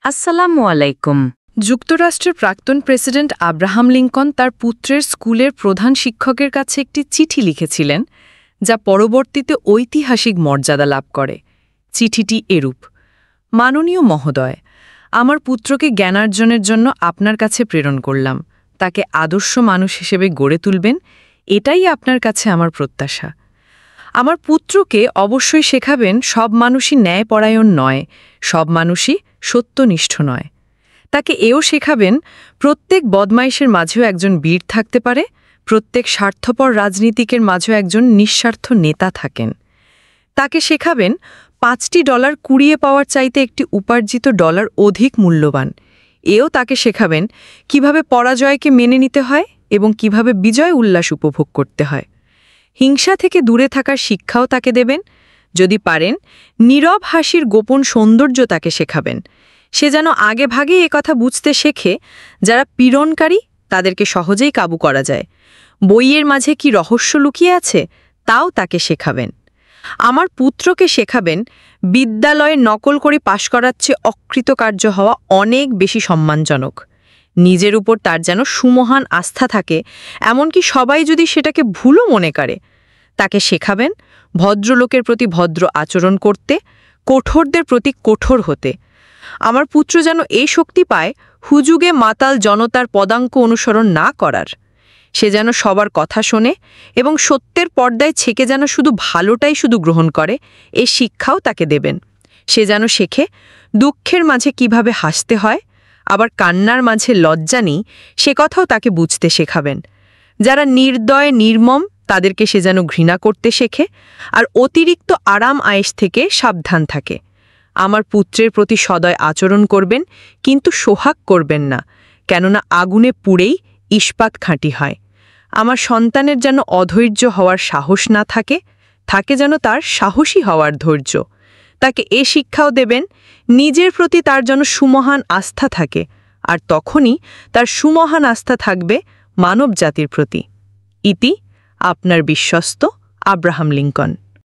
আসসালামু আলাইকুম। যুক্তরাষ্ট্রের প্রাক্তন প্রেসিডেন্ট আব্রাহাম লিঙ্কন তার পুত্রের স্কুলের প্রধান শিক্ষকের কাছে একটি চিঠি লিখেছিলেন, যা পরবর্তীতে ঐতিহাসিক মর্যাদা লাভ করে। চিঠিটি এরূপ: মাননীয় মহোদয়, আমার পুত্রকে জ্ঞানার্জনের জন্য আপনার কাছে প্রেরণ করলাম। তাকে আদর্শ মানুষ হিসেবে গড়ে তুলবেন, এটাই আপনার কাছে আমার প্রত্যাশা। আমার পুত্রকে অবশ্যই শেখাবেন সব মানুষই ন্যায়পরায়ণ নয়, সব মানুষই সত্যনিষ্ঠ নয়। তাকে এও শেখাবেন প্রত্যেক বদমাইশের মাঝেও একজন বীর থাকতে পারে, প্রত্যেক স্বার্থপর রাজনীতিকের মাঝেও একজন নিঃস্বার্থ নেতা থাকেন। তাকে শেখাবেন $5 কুড়িয়ে পাওয়ার চাইতে একটি উপার্জিত ডলার অধিক মূল্যবান। এও তাকে শেখাবেন কিভাবে পরাজয়কে মেনে নিতে হয় এবং কিভাবে বিজয় উল্লাস উপভোগ করতে হয়। হিংসা থেকে দূরে থাকার শিক্ষাও তাকে দেবেন। যদি পারেন, নীরব হাসির গোপন সৌন্দর্য তাকে শেখাবেন। সে যেন আগে ভাগেই কথা বুঝতে শেখে, যারা পীড়নকারী তাদেরকে সহজেই কাবু করা যায়। বইয়ের মাঝে কি রহস্য লুকিয়ে আছে তাও তাকে শেখাবেন। আমার পুত্রকে শেখাবেন বিদ্যালয়ে নকল করে পাশ করার চেয়ে অকৃতকার্য হওয়া অনেক বেশি সম্মানজনক। নিজের উপর তার যেন সুমহান আস্থা থাকে, এমনকি সবাই যদি সেটাকে ভুলও মনে করে। তাকে শেখাবেন ভদ্রলোকের প্রতি ভদ্র আচরণ করতে, কঠোরদের প্রতি কঠোর হতে। আমার পুত্র যেন এই শক্তি পায় হুজুগে মাতাল জনতার পদাঙ্ক অনুসরণ না করার। সে যেন সবার কথা শোনে এবং সত্যের পর্দায় ছেকে যেন শুধু ভালোটাই শুধু গ্রহণ করে, এই শিক্ষাও তাকে দেবেন। সে যেন শেখে দুঃখের মাঝে কিভাবে হাসতে হয়, আবার কান্নার মাঝে লজ্জা নেই, সে কথাও তাকে বুঝতে শেখাবেন। যারা নির্দয় নির্মম তাদেরকে সে যেন ঘৃণা করতে শেখে, আর অতিরিক্ত আরাম আয়েশ থেকে সাবধান থাকে। আমার পুত্রের প্রতি সদয় আচরণ করবেন, কিন্তু সোহাগ করবেন না, কেননা আগুনে পুড়েই ইস্পাত খাঁটি হয়। আমার সন্তানের যেন অধৈর্য হওয়ার সাহস না থাকে, থাকে যেন তার সাহসী হওয়ার ধৈর্য। তাকে এ শিক্ষাও দেবেন নিজের প্রতি তার যেন সুমহান আস্থা থাকে, আর তখনই তার সুমহান আস্থা থাকবে মানব জাতির প্রতি। ইতি আপনার বিশ্বস্ত আব্রাহাম লিঙ্কন।